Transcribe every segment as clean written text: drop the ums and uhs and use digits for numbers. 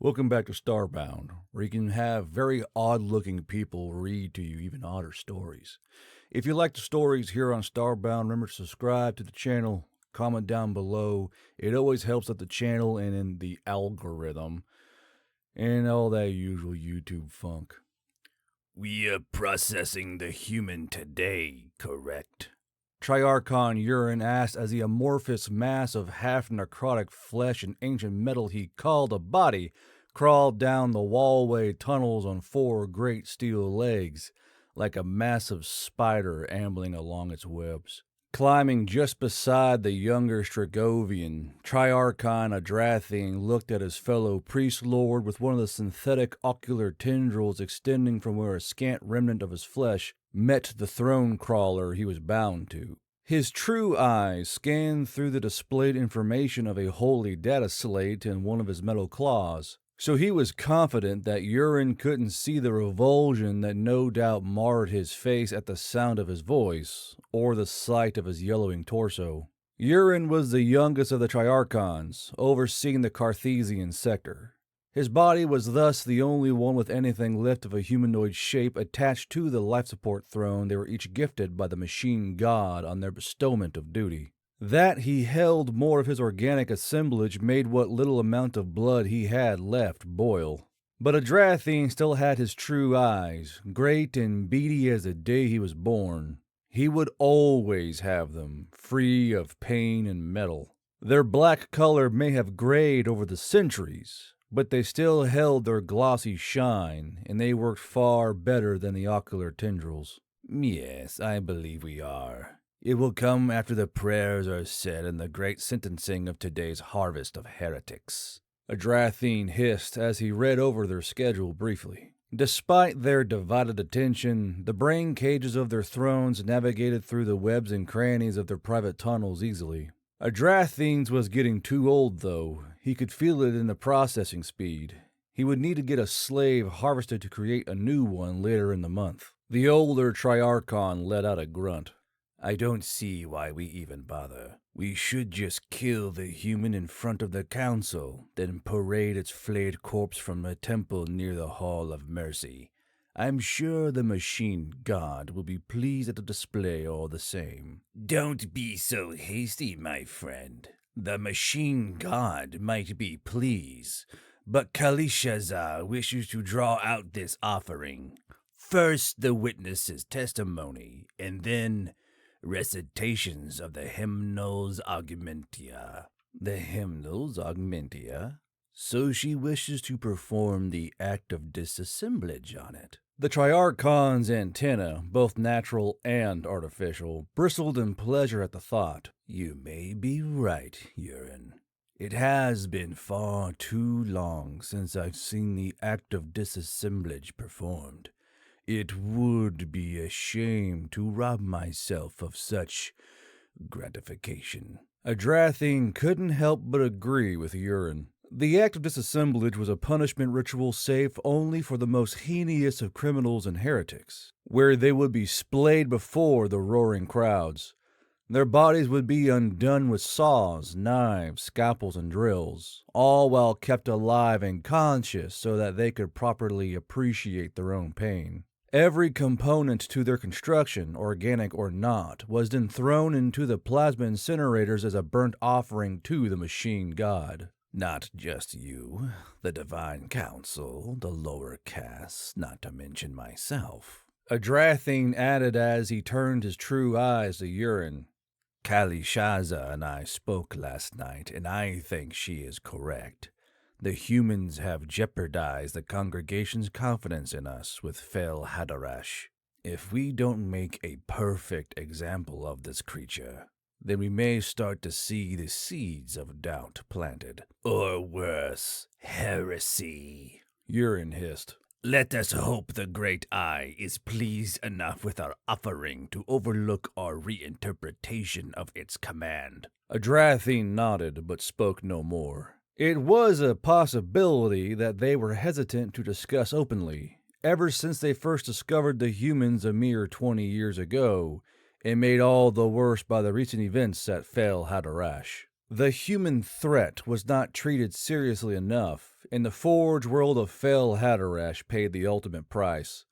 Welcome back to Starbound, where you can have very odd-looking people read to you even odder stories. If you like the stories here on Starbound, remember to subscribe to the channel, comment down below. It always helps out the channel and in the algorithm, and all that usual YouTube funk. We are processing the human today, correct? Triarchon Urine asked as the amorphous mass of half-necrotic flesh and ancient metal he called a body crawled down the wallway tunnels on four great steel legs, like a massive spider ambling along its webs. Climbing just beside the younger Stragovian, Triarchon Adrathine looked at his fellow priest lord with one of the synthetic ocular tendrils extending from where a scant remnant of his flesh met the throne crawler he was bound to. His true eyes scanned through the displayed information of a holy data slate in one of his metal claws, so he was confident that Urine couldn't see the revulsion that no doubt marred his face at the sound of his voice, or the sight of his yellowing torso. Urine was the youngest of the Triarchons, overseeing the Cartesian sector. His body was thus the only one with anything left of a humanoid shape attached to the life support throne they were each gifted by the machine god on their bestowment of duty. That he held more of his organic assemblage made what little amount of blood he had left boil. But Adrathine still had his true eyes, great and beady as the day he was born. He would always have them, free of pain and metal. Their black color may have grayed over the centuries, but they still held their glossy shine, and they worked far better than the ocular tendrils. Yes, I believe we are. It will come after the prayers are said and the great sentencing of today's harvest of heretics. Adrathine hissed as he read over their schedule briefly. Despite their divided attention, the brain cages of their thrones navigated through the webs and crannies of their private tunnels easily. Adrathine's was getting too old, though. He could feel it in the processing speed. He would need to get a slave harvested to create a new one later in the month. The older Triarchon let out a grunt. I don't see why we even bother. We should just kill the human in front of the council, then parade its flayed corpse from a temple near the Hall of Mercy. I'm sure the machine god will be pleased at the display all the same. Don't be so hasty, my friend. The machine god might be pleased, but Kalishazar wishes to draw out this offering. First the witness's testimony, and then recitations of the hymnals augmentia. The hymnals augmentia? So she wishes to perform the act of disassemblage on it. The Triarchon's antenna, both natural and artificial, bristled in pleasure at the thought. You may be right, Urine. It has been far too long since I've seen the act of disassemblage performed. It would be a shame to rob myself of such gratification. Adrathine couldn't help but agree with Urine. The act of disassemblage was a punishment ritual safe only for the most heinous of criminals and heretics, where they would be splayed before the roaring crowds. Their bodies would be undone with saws, knives, scalpels, and drills, all while kept alive and conscious so that they could properly appreciate their own pain. Every component to their construction, organic or not, was then thrown into the plasma incinerators as a burnt offering to the machine god. Not just you, the Divine Council, the lower castes, not to mention myself. Adrathine added as he turned his true eyes to Urine. Kalishazar and I spoke last night, and I think she is correct. The humans have jeopardized the congregation's confidence in us with Fel Hadarash. If we don't make a perfect example of this creature, then we may start to see the seeds of doubt planted. Or worse, heresy. Urine hissed. Let us hope the Great Eye is pleased enough with our offering to overlook our reinterpretation of its command. Adrathine nodded, but spoke no more. It was a possibility that they were hesitant to discuss openly. Ever since they first discovered the humans a mere 20 years ago, and made all the worse by the recent events at Fel Hadarash. The human threat was not treated seriously enough, and the Forge world of Fel Hatterash paid the ultimate price.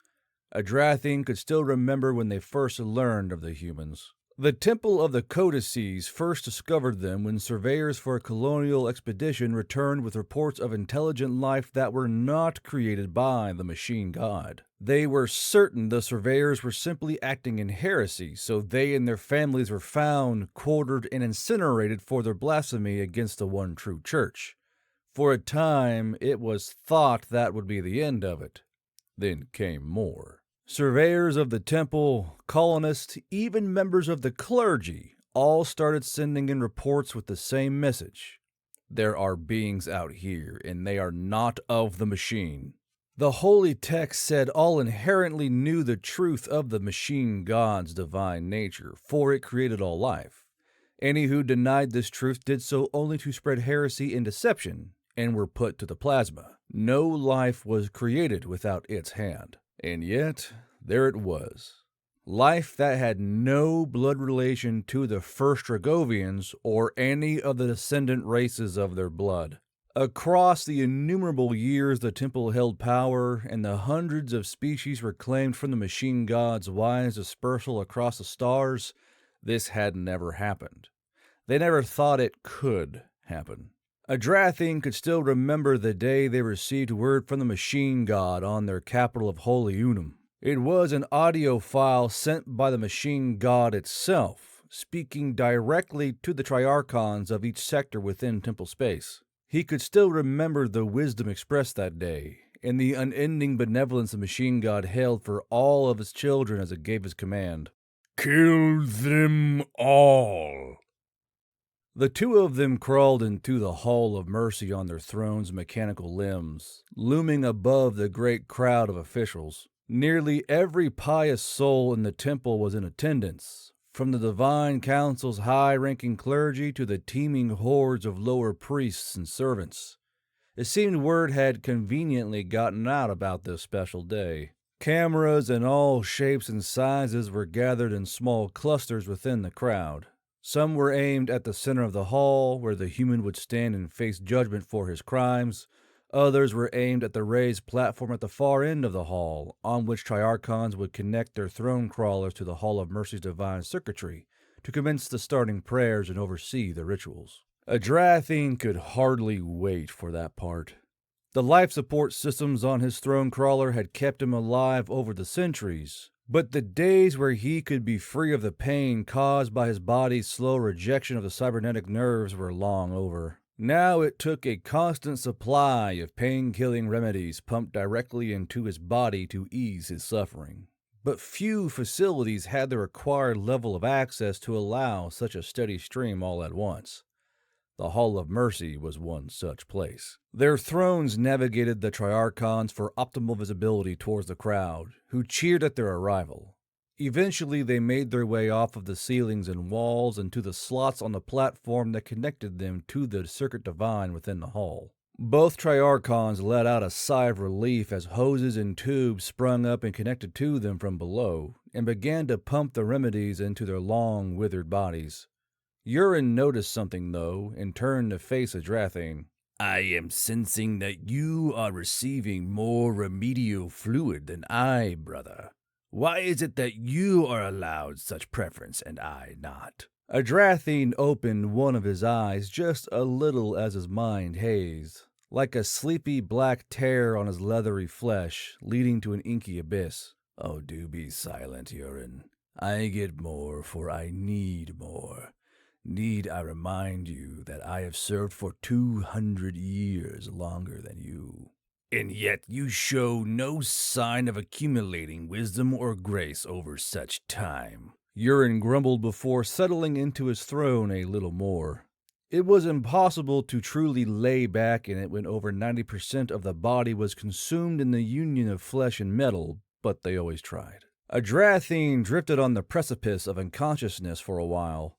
Adrathine could still remember when they first learned of the humans. The Temple of the Codices first discovered them when surveyors for a colonial expedition returned with reports of intelligent life that were not created by the machine god. They were certain the surveyors were simply acting in heresy, so they and their families were found, quartered, and incinerated for their blasphemy against the one true church. For a time, it was thought that would be the end of it. Then came more. Surveyors of the temple, colonists, even members of the clergy all started sending in reports with the same message. There are beings out here, and they are not of the machine. The holy text said all inherently knew the truth of the machine god's divine nature, for it created all life. Any who denied this truth did so only to spread heresy and deception, and were put to the plasma. No life was created without its hand. And yet, there it was. Life that had no blood relation to the first Dragovians or any of the descendant races of their blood. Across the innumerable years the temple held power, and the hundreds of species reclaimed from the machine god's wise dispersal across the stars, this had never happened. They never thought it could happen. Adrathine could still remember the day they received word from the machine god on their capital of Holy Unum. It was an audio file sent by the machine god itself, speaking directly to the triarchons of each sector within temple space. He could still remember the wisdom expressed that day, and the unending benevolence the machine god held for all of his children as it gave his command. Kill them all. The two of them crawled into the Hall of Mercy on their thrones' mechanical limbs, looming above the great crowd of officials. Nearly every pious soul in the temple was in attendance, from the divine council's high-ranking clergy to the teeming hordes of lower priests and servants. It seemed word had conveniently gotten out about this special day. Cameras in all shapes and sizes were gathered in small clusters within the crowd. Some were aimed at the center of the hall, where the human would stand and face judgment for his crimes. Others were aimed at the raised platform at the far end of the hall, on which triarchons would connect their throne crawlers to the Hall of Mercy's divine circuitry to commence the starting prayers and oversee the rituals. Adrathine could hardly wait for that part. The life support systems on his throne crawler had kept him alive over the centuries, but the days where he could be free of the pain caused by his body's slow rejection of the cybernetic nerves were long over. Now it took a constant supply of pain-killing remedies pumped directly into his body to ease his suffering. But few facilities had the required level of access to allow such a steady stream all at once. The Hall of Mercy was one such place. Their thrones navigated the triarchons for optimal visibility towards the crowd, who cheered at their arrival. Eventually, they made their way off of the ceilings and walls and to the slots on the platform that connected them to the circuit divine within the hall. Both triarchons let out a sigh of relief as hoses and tubes sprung up and connected to them from below, and began to pump the remedies into their long, withered bodies. Urine noticed something, though, and turned to face Adrathine. I am sensing that you are receiving more remedial fluid than I, brother. Why is it that you are allowed such preference and I not? Adrathine opened one of his eyes just a little as his mind hazed, like a sleepy black tear on his leathery flesh, leading to an inky abyss. Oh, do be silent, Urine. I get more, for I need more. Need I remind you that I have served for 200 years longer than you, and yet you show no sign of accumulating wisdom or grace over such time. Urine grumbled before settling into his throne a little more. It was impossible to truly lay back in it when over 90% of the body was consumed in the union of flesh and metal, but they always tried. Adrathine drifted on the precipice of unconsciousness for a while.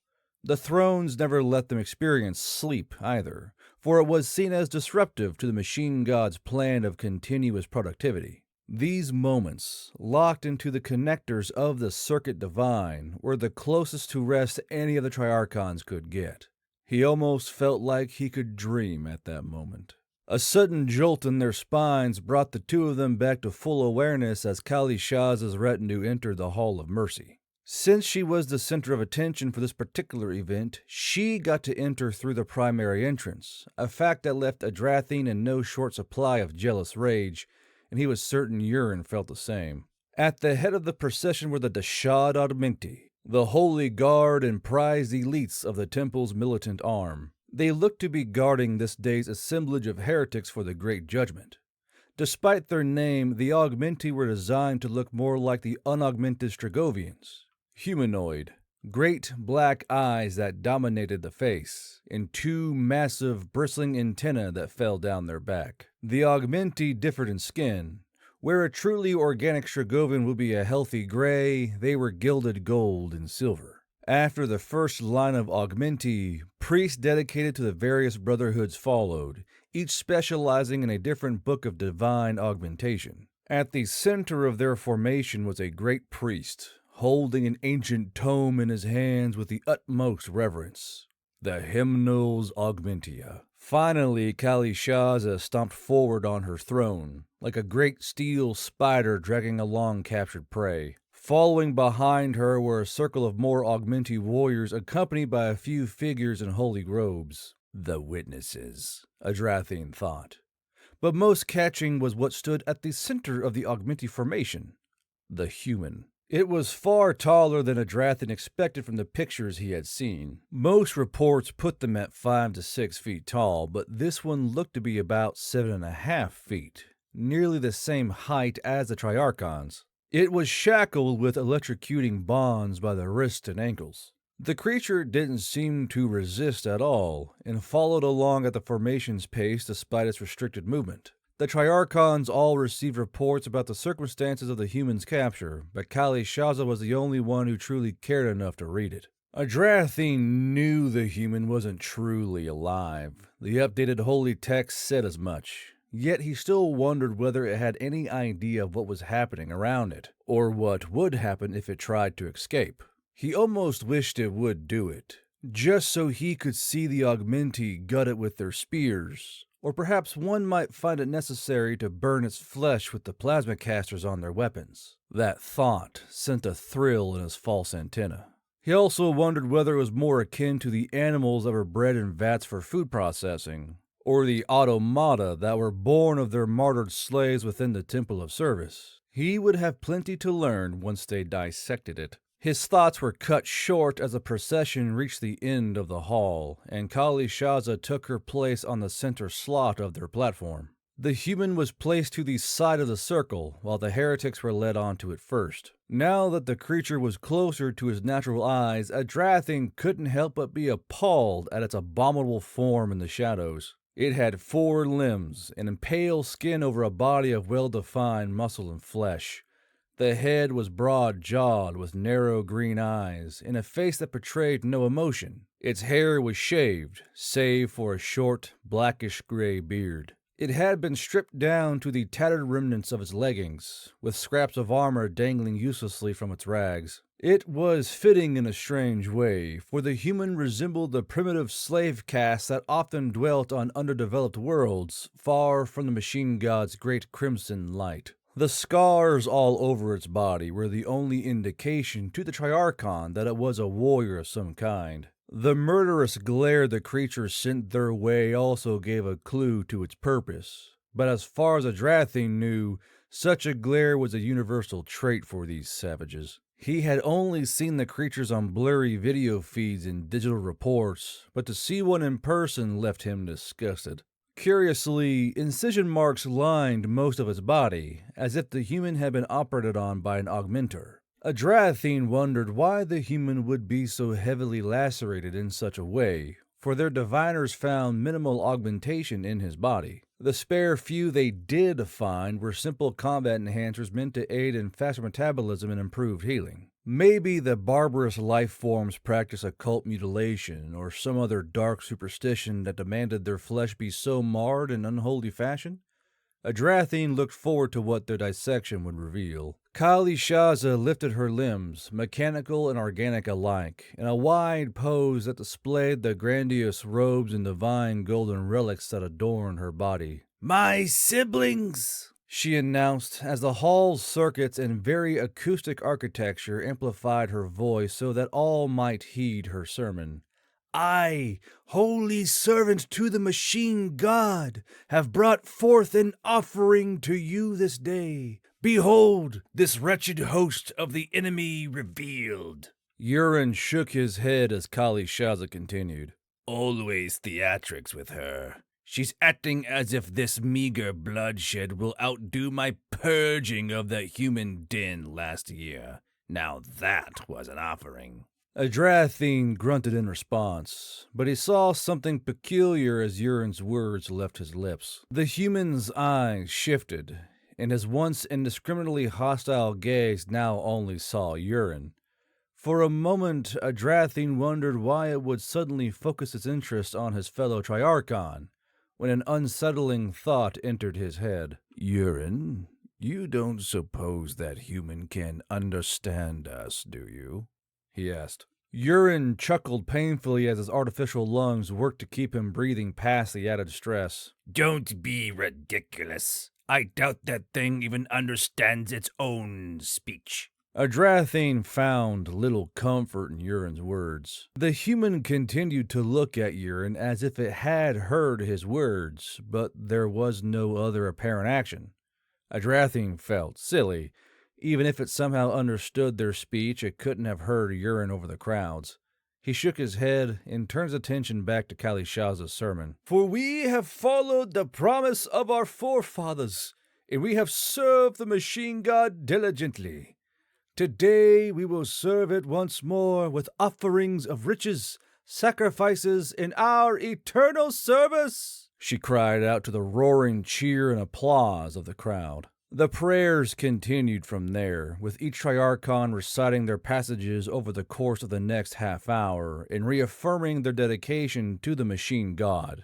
The thrones never let them experience sleep either, for it was seen as disruptive to the machine god's plan of continuous productivity. These moments, locked into the connectors of the circuit divine, were the closest to rest any of the triarchons could get. He almost felt like he could dream at that moment. A sudden jolt in their spines brought the two of them back to full awareness as Kali Shah's retinue entered the Hall of Mercy. Since she was the center of attention for this particular event, she got to enter through the primary entrance, a fact that left Adrathine in no short supply of jealous rage, and he was certain Urine felt the same. At the head of the procession were the Dashad Augmenti, the holy guard and prized elites of the temple's militant arm. They looked to be guarding this day's assemblage of heretics for the Great Judgment. Despite their name, the Augmenti were designed to look more like the unaugmented Stragovians. Humanoid, great black eyes that dominated the face, and two massive bristling antennae that fell down their back. The Augmenti differed in skin. Where a truly organic Stragovian would be a healthy gray, they were gilded gold and silver. After the first line of Augmenti, priests dedicated to the various brotherhoods followed, each specializing in a different book of divine augmentation. At the center of their formation was a great priest, holding an ancient tome in his hands with the utmost reverence. The Hymnals Augmentia. Finally, Kali Shaza stomped forward on her throne, like a great steel spider dragging along captured prey. Following behind her were a circle of more Augmenti warriors accompanied by a few figures in holy robes. The witnesses, Adrathine thought. But most catching was what stood at the center of the Augmenti formation, the human. It was far taller than Adrathine expected from the pictures he had seen. Most reports put them at 5 to 6 feet tall, but this one looked to be about 7.5 feet, nearly the same height as the Triarchons. It was shackled with electrocuting bonds by the wrists and ankles. The creature didn't seem to resist at all, and followed along at the formation's pace despite its restricted movement. The Triarchons all received reports about the circumstances of the human's capture, but Kali Shaza was the only one who truly cared enough to read it. Adrathine knew the human wasn't truly alive. The updated holy text said as much. Yet he still wondered whether it had any idea of what was happening around it, or what would happen if it tried to escape. He almost wished it would do it, just so he could see the Augmenti gut it with their spears. Or perhaps one might find it necessary to burn its flesh with the plasma casters on their weapons. That thought sent a thrill in his false antenna. He also wondered whether it was more akin to the animals that were bred in vats for food processing, or the automata that were born of their martyred slaves within the Temple of Service. He would have plenty to learn once they dissected it. His thoughts were cut short as the procession reached the end of the hall, and Kali Shaza took her place on the center slot of their platform. The human was placed to the side of the circle, while the heretics were led onto it first. Now that the creature was closer to his natural eyes, Adrathine couldn't help but be appalled at its abominable form in the shadows. It had 4 limbs, and pale skin over a body of well-defined muscle and flesh. The head was broad-jawed with narrow green eyes, and a face that portrayed no emotion. Its hair was shaved, save for a short, blackish-gray beard. It had been stripped down to the tattered remnants of its leggings, with scraps of armor dangling uselessly from its rags. It was fitting in a strange way, for the human resembled the primitive slave caste that often dwelt on underdeveloped worlds, far from the machine god's great crimson light. The scars all over its body were the only indication to the Triarchon that it was a warrior of some kind. The murderous glare the creature sent their way also gave a clue to its purpose, but as far as Adrathine knew, such a glare was a universal trait for these savages. He had only seen the creatures on blurry video feeds and digital reports, but to see one in person left him disgusted. Curiously, incision marks lined most of its body, as if the human had been operated on by an augmenter. Adrathine wondered why the human would be so heavily lacerated in such a way, for their diviners found minimal augmentation in his body. The spare few they did find were simple combat enhancers meant to aid in faster metabolism and improved healing. Maybe the barbarous life forms practiced occult mutilation or some other dark superstition that demanded their flesh be so marred in unholy fashion? Adrathine looked forward to what their dissection would reveal. Kali Shaza lifted her limbs, mechanical and organic alike, in a wide pose that displayed the grandiose robes and divine golden relics that adorned her body. My siblings, she announced as the hall's circuits and very acoustic architecture amplified her voice so that all might heed her sermon. I, holy servant to the machine god, have brought forth an offering to you this day. Behold, this wretched host of the enemy revealed. Urine shook his head as Kali Shaza continued. Always theatrics with her. She's acting as if this meager bloodshed will outdo my purging of the human den last year. Now that was an offering. Adrathine grunted in response, but he saw something peculiar as Urine's words left his lips. The human's eyes shifted, and his once indiscriminately hostile gaze now only saw Urine. For a moment, Adrathine wondered why it would suddenly focus its interest on his fellow Triarchon, when an unsettling thought entered his head. Urine, you don't suppose that human can understand us, do you? He asked. Urine chuckled painfully as his artificial lungs worked to keep him breathing past the added stress. Don't be ridiculous. I doubt that thing even understands its own speech. Adrathine found little comfort in Urine's words. The human continued to look at Urine as if it had heard his words, but there was no other apparent action. Adrathine felt silly. Even if it somehow understood their speech, it couldn't have heard Urine over the crowds. He shook his head and turned his attention back to Kali Shaza's sermon. For we have followed the promise of our forefathers, and we have served the machine god diligently. Today we will serve it once more with offerings of riches, sacrifices, and our eternal service, she cried out to the roaring cheer and applause of the crowd. The prayers continued from there, with each Triarchon reciting their passages over the course of the next half hour and reaffirming their dedication to the machine god.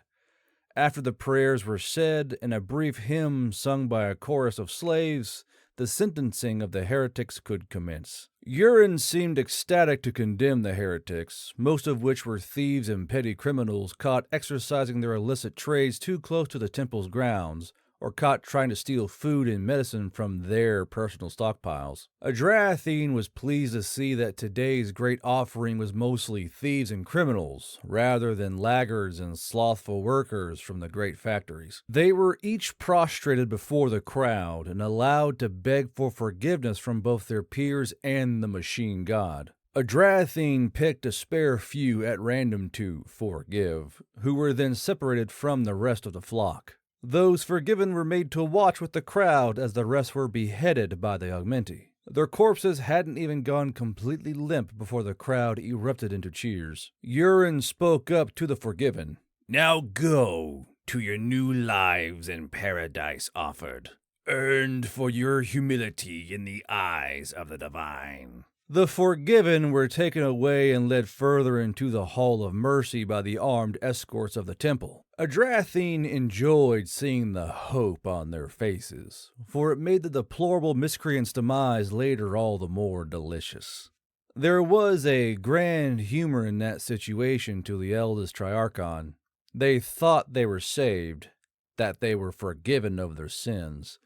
After the prayers were said and a brief hymn sung by a chorus of slaves, the sentencing of the heretics could commence. Urine seemed ecstatic to condemn the heretics, most of which were thieves and petty criminals caught exercising their illicit trades too close to the temple's grounds, or caught trying to steal food and medicine from their personal stockpiles. Adrathine was pleased to see that today's great offering was mostly thieves and criminals, rather than laggards and slothful workers from the great factories. They were each prostrated before the crowd and allowed to beg for forgiveness from both their peers and the machine god. Adrathine picked a spare few at random to forgive, who were then separated from the rest of the flock. Those forgiven were made to watch with the crowd as the rest were beheaded by the augmenti. Their corpses hadn't even gone completely limp before the crowd erupted into cheers. Urine spoke up to the forgiven. Now go to your new lives in paradise offered, earned for your humility in the eyes of the divine. The forgiven were taken away and led further into the Hall of Mercy by the armed escorts of the temple. Adrathine enjoyed seeing the hope on their faces, for it made the deplorable miscreant's demise later all the more delicious. There was a grand humor in that situation to the eldest Triarchon. They thought they were saved, that they were forgiven of their sins,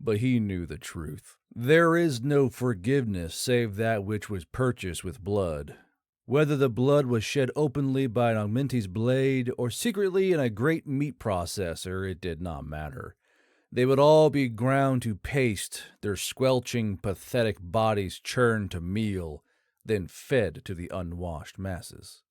but he knew the truth. There is no forgiveness save that which was purchased with blood. Whether the blood was shed openly by an augmenti's blade or secretly in a great meat processor, it did not matter. They would all be ground to paste, their squelching, pathetic bodies churned to meal, then fed to the unwashed masses.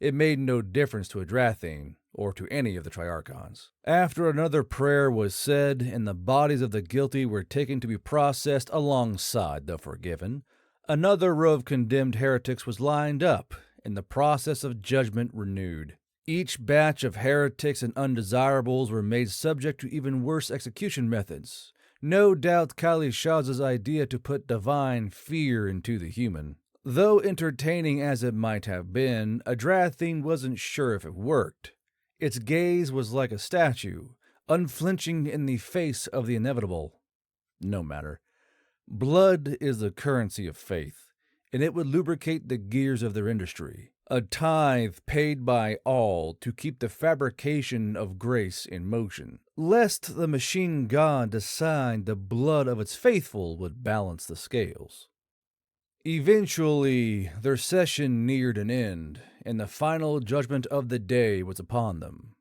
It made no difference to Adrathine, or to any of the Triarchons. After another prayer was said, and the bodies of the guilty were taken to be processed alongside the forgiven, another row of condemned heretics was lined up, and the process of judgment renewed. Each batch of heretics and undesirables were made subject to even worse execution methods. No doubt Kali Shaza's idea to put divine fear into the human. Though entertaining as it might have been, Adrathine wasn't sure if it worked. Its gaze was like a statue, unflinching in the face of the inevitable. No matter. Blood is the currency of faith, and it would lubricate the gears of their industry. A tithe paid by all to keep the fabrication of grace in motion, lest the machine god decide the blood of its faithful would balance the scales. Eventually, their session neared an end, and the final judgment of the day was upon them.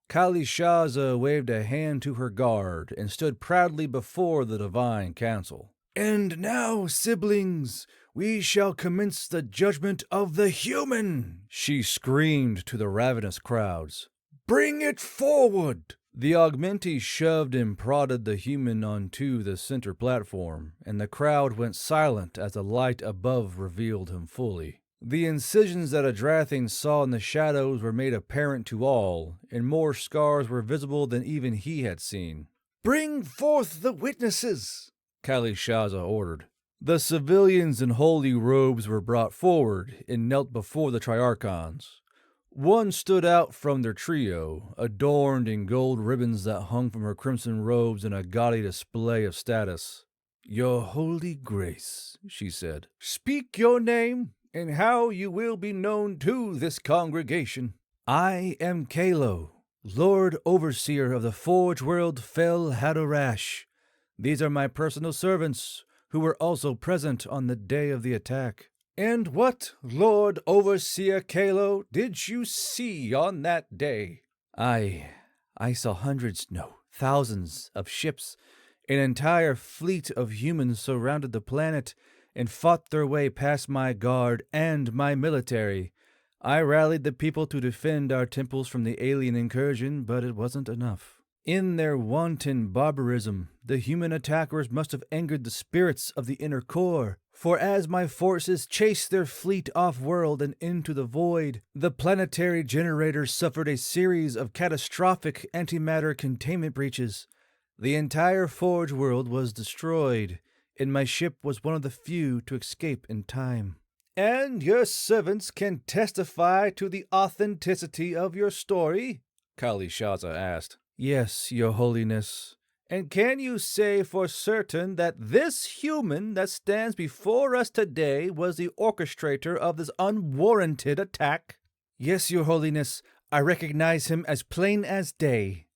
Kalishaza waved a hand to her guard and stood proudly before the divine council. "And now, siblings, we shall commence the judgment of the human," she screamed to the ravenous crowds. "Bring it forward!" The augmentee shoved and prodded the human onto the center platform, and the crowd went silent as the light above revealed him fully. The incisions that Adrathane saw in the shadows were made apparent to all, and more scars were visible than even he had seen. "Bring forth the witnesses," Kalishaza ordered. The civilians in holy robes were brought forward and knelt before the Triarchons. One stood out from their trio, adorned in gold ribbons that hung from her crimson robes in a gaudy display of status. "Your holy grace," she said, "speak your name and how you will be known to this congregation." "I am Kalo, Lord Overseer of the Forge World Fel Hadorash. These are my personal servants, who were also present on the day of the attack." "And what, Lord Overseer Kalo, did you see on that day?" I saw hundreds, no, thousands of ships. An entire fleet of humans surrounded the planet and fought their way past my guard and my military. I rallied the people to defend our temples from the alien incursion, but it wasn't enough. In their wanton barbarism, the human attackers must have angered the spirits of the inner core, for as my forces chased their fleet off-world and into the void, the planetary generators suffered a series of catastrophic antimatter containment breaches. The entire Forge world was destroyed, and my ship was one of the few to escape in time. "And your servants can testify to the authenticity of your story?" Kalishaza asked. "Yes, your holiness." "And can you say for certain that this human that stands before us today was the orchestrator of this unwarranted attack?" "Yes, your holiness. I recognize him as plain as day."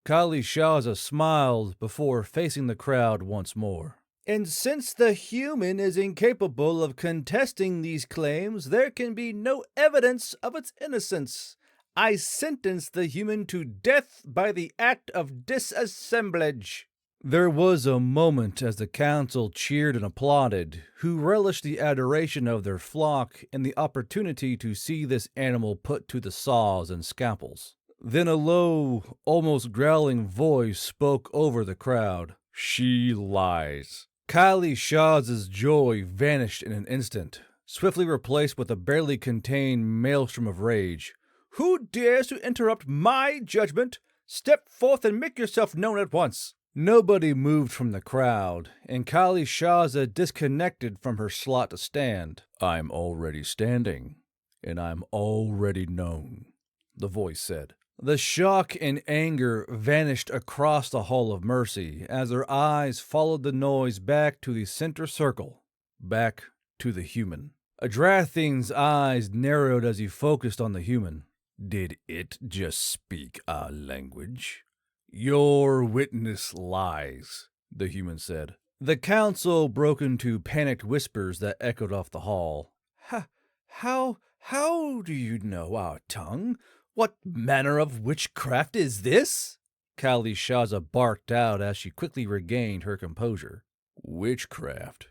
Kalishaza smiled before facing the crowd once more. "And since the human is incapable of contesting these claims, there can be no evidence of its innocence. I sentence the human to death by the act of disassemblage." There was a moment as the council cheered and applauded, who relished the adoration of their flock and the opportunity to see this animal put to the saws and scalpels. Then a low, almost growling voice spoke over the crowd. "She lies." Kalishaza's joy vanished in an instant, swiftly replaced with a barely contained maelstrom of rage. "Who dares to interrupt my judgment? Step forth and make yourself known at once." Nobody moved from the crowd, and Kalishaza disconnected from her slot to stand. "I'm already standing, and I'm already known," the voice said. The shock and anger vanished across the Hall of Mercy as their eyes followed the noise back to the center circle, back to the human. Adrathane's eyes narrowed as he focused on the human. "Did it just speak our language?" "Your witness lies," the human said. The council broke into panicked whispers that echoed off the hall. How do you know our tongue? What manner of witchcraft is this?" Kalishaza barked out as she quickly regained her composure. "Witchcraft?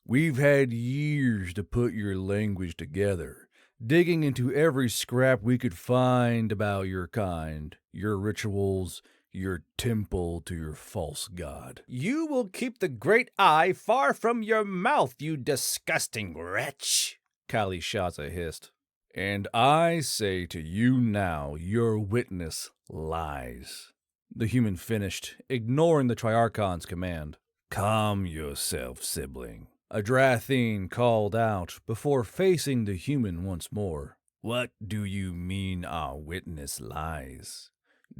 We've had years to put your language together, digging into every scrap we could find about your kind, your rituals, your temple to your false god." "You will keep the great eye far from your mouth, you disgusting wretch," Kalishaza hissed. "And I say to you now, your witness lies," the human finished, ignoring the Triarchon's command. "Calm yourself, sibling," Adrathane called out before facing the human once more. "What do you mean our witness lies?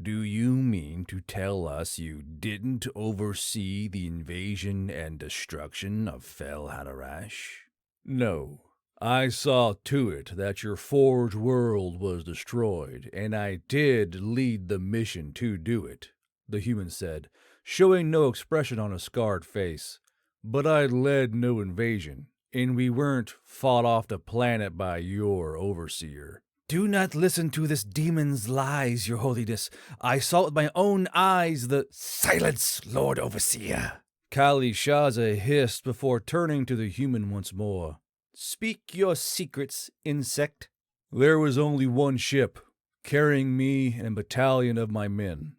Do you mean to tell us you didn't oversee the invasion and destruction of Fel Hadarash? No. I saw to it that your forge world was destroyed, and I did lead the mission to do it, the human said, showing no expression on his scarred face. But I led no invasion, and we weren't fought off the planet by your overseer. Do not listen to this demon's lies, your holiness. I saw with my own eyes the— Silence, Lord Overseer! Kali Shaza hissed before turning to the human once more. Speak your secrets, insect. There was only one ship, carrying me and a battalion of my men.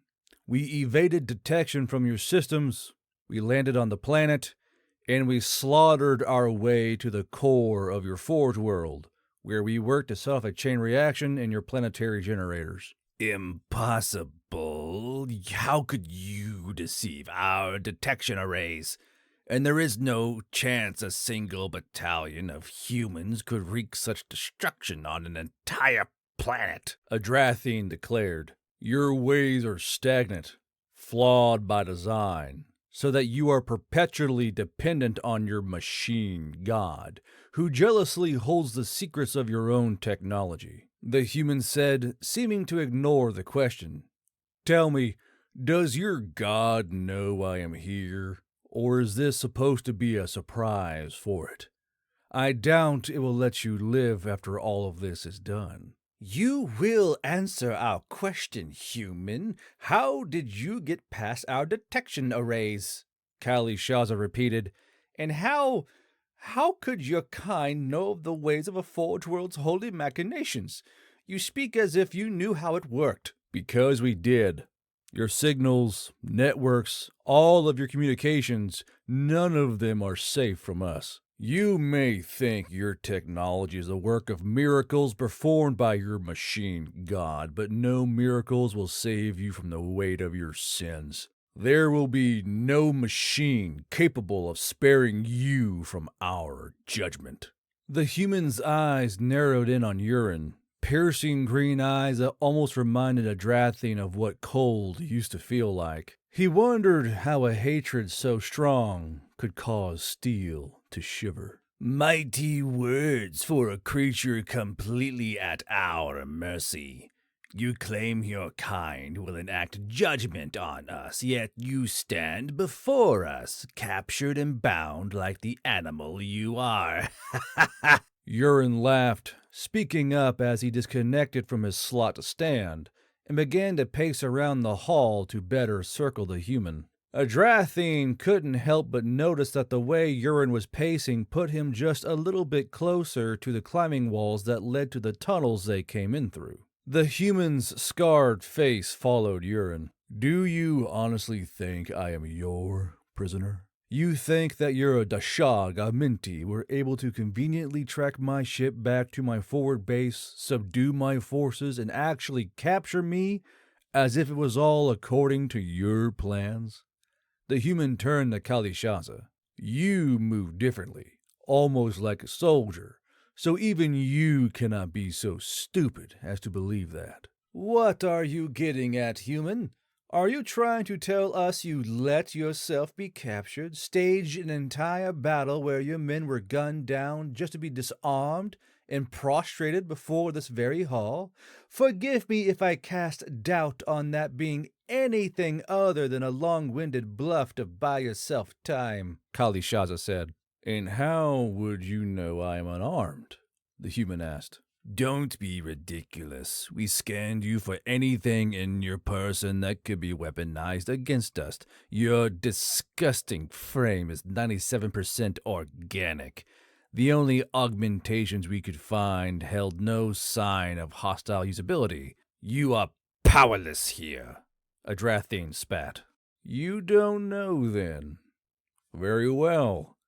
We evaded detection from your systems, we landed on the planet, and we slaughtered our way to the core of your forge world, where we worked to set off a chain reaction in your planetary generators. Impossible. How could you deceive our detection arrays? And there is no chance a single battalion of humans could wreak such destruction on an entire planet, Adrathine declared. Your ways are stagnant, flawed by design, so that you are perpetually dependent on your machine god, who jealously holds the secrets of your own technology. The human said, seeming to ignore the question. Tell me, does your god know I am here? Or is this supposed to be a surprise for it? I doubt it will let you live after all of this is done. You will answer our question, human. How did you get past our detection arrays? Kali Shaza repeated. And how could your kind know of the ways of a forge world's holy machinations? You speak as if you knew how it worked. Because we did. Your signals, networks, all of your communications, none of them are safe from us. You may think your technology is a work of miracles performed by your machine god, but no miracles will save you from the weight of your sins. There will be no machine capable of sparing you from our judgment. The human's eyes narrowed in on Urine. Piercing green eyes that almost reminded Adrathine of what cold used to feel like. He wondered how a hatred so strong could cause steel to shiver. Mighty words for a creature completely at our mercy. You claim your kind will enact judgment on us, yet you stand before us, captured and bound like the animal you are. Urine laughed, speaking up as he disconnected from his slot to stand, and began to pace around the hall to better circle the human. Adrathine couldn't help but notice that the way Urine was pacing put him just a little bit closer to the climbing walls that led to the tunnels they came in through. The human's scarred face followed Urine. Do you honestly think I am your prisoner? You think that your Dashag Aminti were able to conveniently track my ship back to my forward base, subdue my forces, and actually capture me, as if it was all according to your plans? The human turned to Kali Shaza. You move differently, almost like a soldier, so even you cannot be so stupid as to believe that. What are you getting at, human? Are you trying to tell us you let yourself be captured, staged an entire battle where your men were gunned down just to be disarmed and prostrated before this very hall? Forgive me if I cast doubt on that being anything other than a long-winded bluff to buy yourself time, Kali Shaza said. And how would you know I am unarmed? The human asked. Don't be ridiculous. We scanned you for anything in your person that could be weaponized against us. Your disgusting frame is 97% organic. The only augmentations we could find held no sign of hostile usability. You are powerless here. Adrathine spat. You don't know, then. Very well.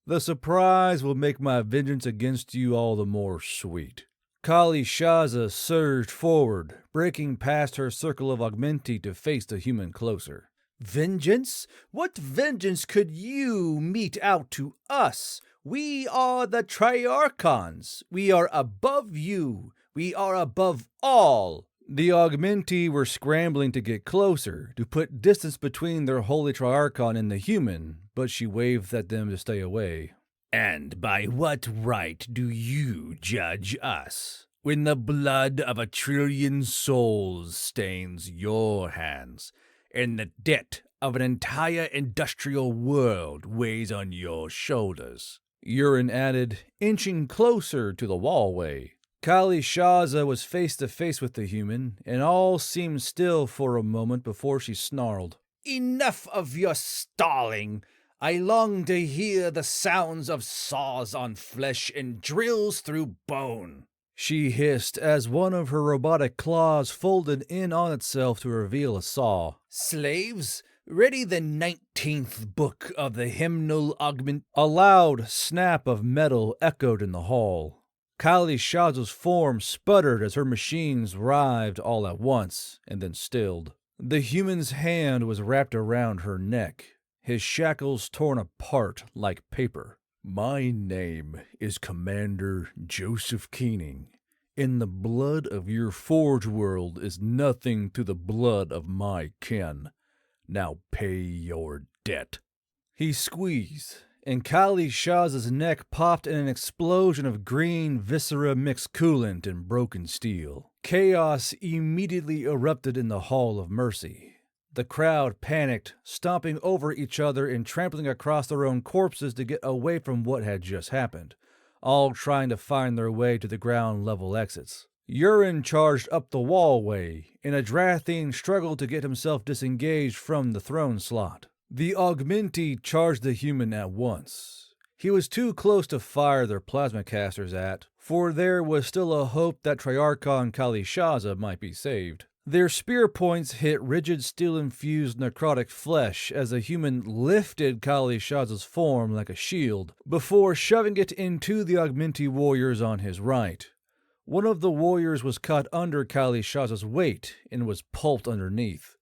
The surprise will make my vengeance against you all the more sweet. Kali Shaza surged forward, breaking past her circle of augmenti to face the human closer. Vengeance? What vengeance could you mete out to us? We are the Triarchons. We are above you. We are above all. The Augmenti were scrambling to get closer, to put distance between their holy triarchon and the human, but she waved at them to stay away. And by what right do you judge us, when the blood of 1,000,000,000,000 souls stains your hands, and the debt of an entire industrial world weighs on your shoulders? Urine added, inching closer to the wallway. Kali Shaza was face to face with the human, and all seemed still for a moment before she snarled. Enough of your stalling! I long to hear the sounds of saws on flesh and drills through bone. She hissed as one of her robotic claws folded in on itself to reveal a saw. Slaves, ready the 19th book of the hymnal augment. A loud snap of metal echoed in the hall. Kali Shaza's form sputtered as her machines writhed all at once, and then stilled. The human's hand was wrapped around her neck, his shackles torn apart like paper. My name is Commander Joseph Keening. In the blood of your forge world is nothing to the blood of my kin. Now pay your debt. He squeezed, and Kali Shaza's neck popped in an explosion of green viscera mixed coolant and broken steel. Chaos immediately erupted in the Hall of Mercy. The crowd panicked, stomping over each other and trampling across their own corpses to get away from what had just happened, all trying to find their way to the ground level exits. Urine charged up the wallway, and Adrathine struggled to get himself disengaged from the throne slot. The Augmenti charged the human at once. He was too close to fire their plasma casters at, for there was still a hope that Triarchon Kali Shaza might be saved. Their spear points hit rigid steel-infused necrotic flesh as the human lifted Kali Shaza's form like a shield, before shoving it into the Augmenti warriors on his right. One of the warriors was caught under Kali Shaza's weight and was pulped underneath.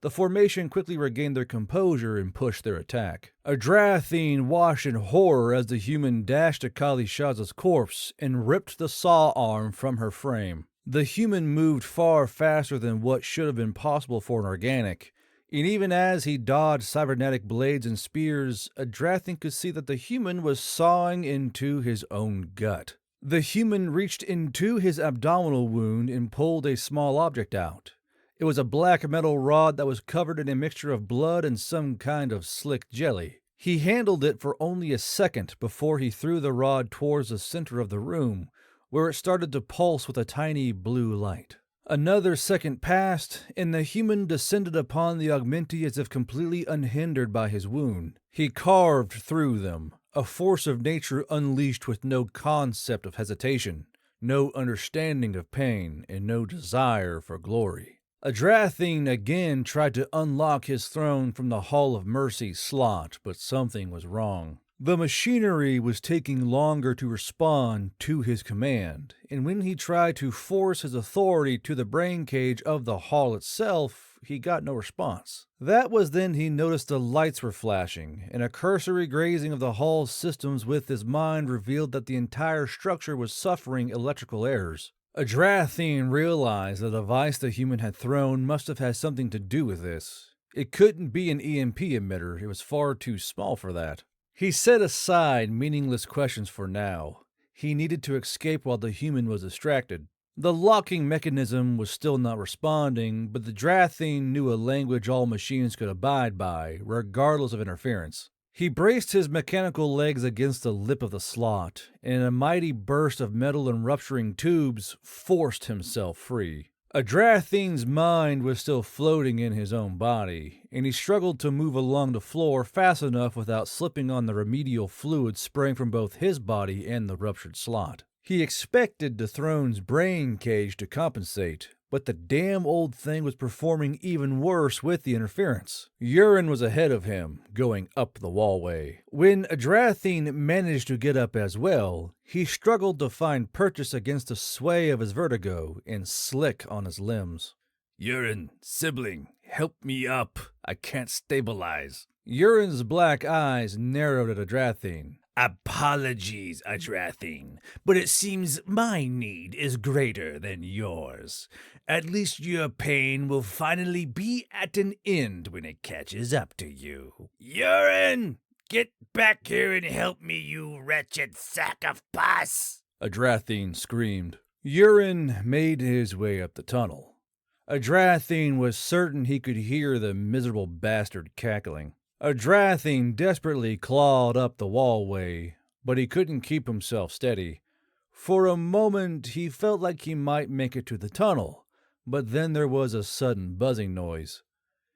The formation quickly regained their composure and pushed their attack. Adrathine watched in horror as the human dashed to Kali Shaza's corpse and ripped the saw arm from her frame. The human moved far faster than what should have been possible for an organic, and even as he dodged cybernetic blades and spears, Adrathine could see that the human was sawing into his own gut. The human reached into his abdominal wound and pulled a small object out. It was a black metal rod that was covered in a mixture of blood and some kind of slick jelly. He handled it for only a second before he threw the rod towards the center of the room, where it started to pulse with a tiny blue light. Another second passed, and the human descended upon the Augmenti as if completely unhindered by his wound. He carved through them, a force of nature unleashed with no concept of hesitation, no understanding of pain, and no desire for glory. Adrathine again tried to unlock his throne from the Hall of Mercy slot, but something was wrong. The machinery was taking longer to respond to his command, and when he tried to force his authority to the brain cage of the hall itself, he got no response. That was then he noticed the lights were flashing, and a cursory grazing of the hall's systems with his mind revealed that the entire structure was suffering electrical errors. Adrathine realized the device the human had thrown must have had something to do with this. It couldn't be an EMP emitter, it was far too small for that. He set aside meaningless questions for now. He needed to escape while the human was distracted. The locking mechanism was still not responding, but the Adrathine knew a language all machines could abide by, regardless of interference. He braced his mechanical legs against the lip of the slot, and in a mighty burst of metal and rupturing tubes, forced himself free. Adrathine's mind was still floating in his own body, and he struggled to move along the floor fast enough without slipping on the remedial fluid spraying from both his body and the ruptured slot. He expected the throne's brain cage to compensate, but the damn old thing was performing even worse with the interference. Urine was ahead of him, going up the wallway. When Adrathine managed to get up as well, he struggled to find purchase against the sway of his vertigo and slick on his limbs. Urine, sibling, help me up. I can't stabilize. Urine's black eyes narrowed at Adrathine. Apologies, Adrathine, but it seems my need is greater than yours. At least your pain will finally be at an end when it catches up to you. Urine! Get back here and help me, you wretched sack of pus! Adrathine screamed. Urine made his way up the tunnel. Adrathine was certain he could hear the miserable bastard cackling. Adrathine desperately clawed up the wallway, but he couldn't keep himself steady. For a moment, he felt like he might make it to the tunnel, but then there was a sudden buzzing noise.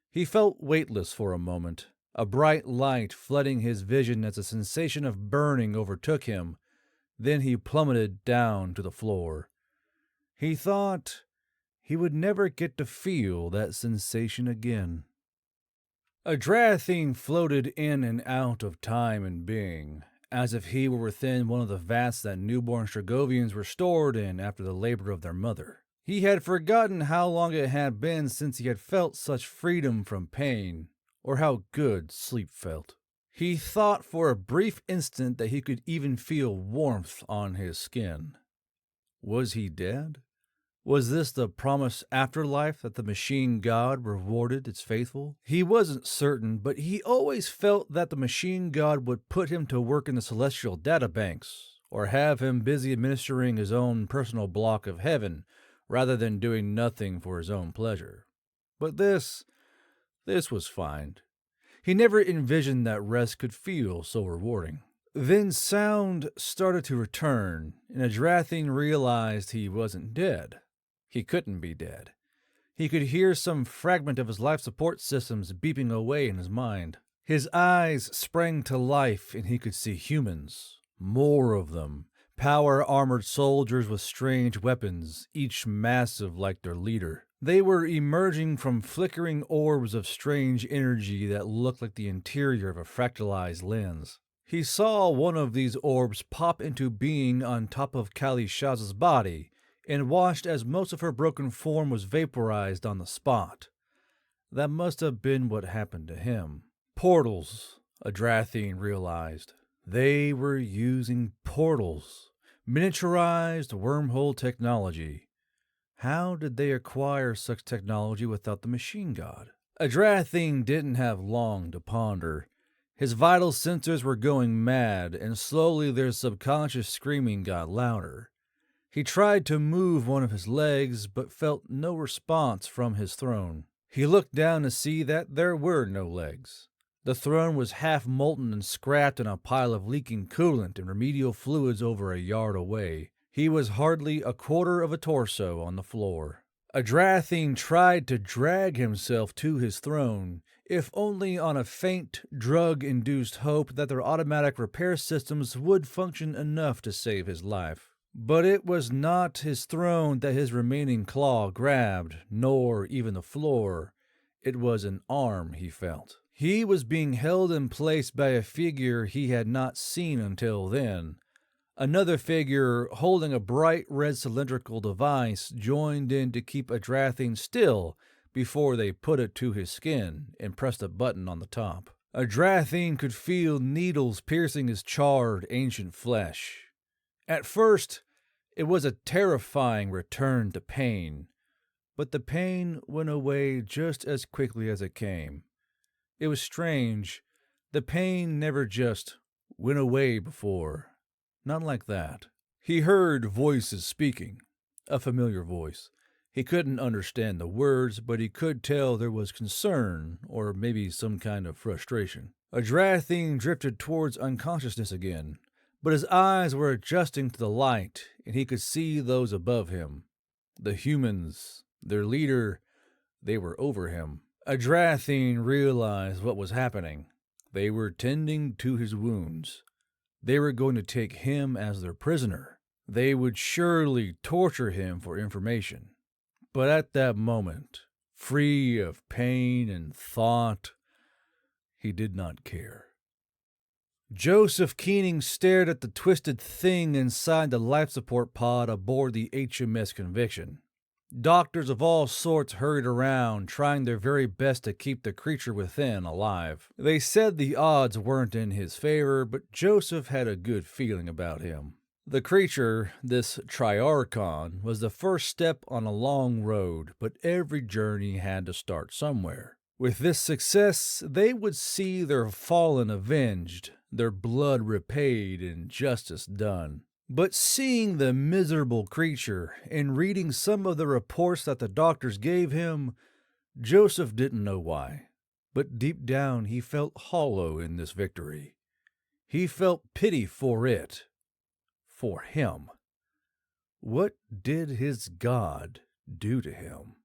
He felt weightless for a moment, a bright light flooding his vision as a sensation of burning overtook him. Then he plummeted down to the floor. He thought he would never get to feel that sensation again. Adrathine floated in and out of time and being, as if he were within one of the vats that newborn Stragovians were stored in after the labor of their mother. He had forgotten how long it had been since he had felt such freedom from pain, or how good sleep felt. He thought for a brief instant that he could even feel warmth on his skin. Was he dead? Was this the promised afterlife that the machine god rewarded its faithful? He wasn't certain, but he always felt that the machine god would put him to work in the celestial databanks, or have him busy administering his own personal block of heaven, rather than doing nothing for his own pleasure. But this was fine. He never envisioned that rest could feel so rewarding. Then sound started to return, and Adrathine realized he wasn't dead. He couldn't be dead. He could hear some fragment of his life support systems beeping away in his mind. His eyes sprang to life and he could see humans. More of them. Power-armored soldiers with strange weapons, each massive like their leader. They were emerging from flickering orbs of strange energy that looked like the interior of a fractalized lens. He saw one of these orbs pop into being on top of Kali Shaz's body, and watched as most of her broken form was vaporized on the spot. That must have been what happened to him. Portals, Adrathine realized. They were using portals. Miniaturized wormhole technology. How did they acquire such technology without the machine god? Adrathine didn't have long to ponder. His vital sensors were going mad, and slowly their subconscious screaming got louder. He tried to move one of his legs, but felt no response from his throne. He looked down to see that there were no legs. The throne was half molten and scrapped in a pile of leaking coolant and remedial fluids over a yard away. He was hardly a quarter of a torso on the floor. Adrathine tried to drag himself to his throne, if only on a faint, drug-induced hope that their automatic repair systems would function enough to save his life. But it was not his throne that his remaining claw grabbed, nor even the floor. It was an arm, he felt. He was being held in place by a figure he had not seen until then. Another figure, holding a bright red cylindrical device, joined in to keep Adrathine still before they put it to his skin and pressed a button on the top. Adrathine could feel needles piercing his charred, ancient flesh. At first, it was a terrifying return to pain, but the pain went away just as quickly as it came. It was strange. The pain never just went away before. Not like that. He heard voices speaking, a familiar voice. He couldn't understand the words, but he could tell there was concern, or maybe some kind of frustration. Adrathine drifted towards unconsciousness again, but his eyes were adjusting to the light, and he could see those above him. The humans, their leader, they were over him. Adrathine realized what was happening. They were tending to his wounds. They were going to take him as their prisoner. They would surely torture him for information. But at that moment, free of pain and thought, he did not care. Joseph Keening stared at the twisted thing inside the life support pod aboard the HMS Conviction. Doctors of all sorts hurried around, trying their very best to keep the creature within alive. They said the odds weren't in his favor, but Joseph had a good feeling about him. The creature, this Triarchon, was the first step on a long road, but every journey had to start somewhere. With this success, they would see their fallen avenged, their blood repaid, and justice done. But seeing the miserable creature and reading some of the reports that the doctors gave him, Joseph didn't know why. But deep down, he felt hollow in this victory. He felt pity for it, for him. What did his God do to him?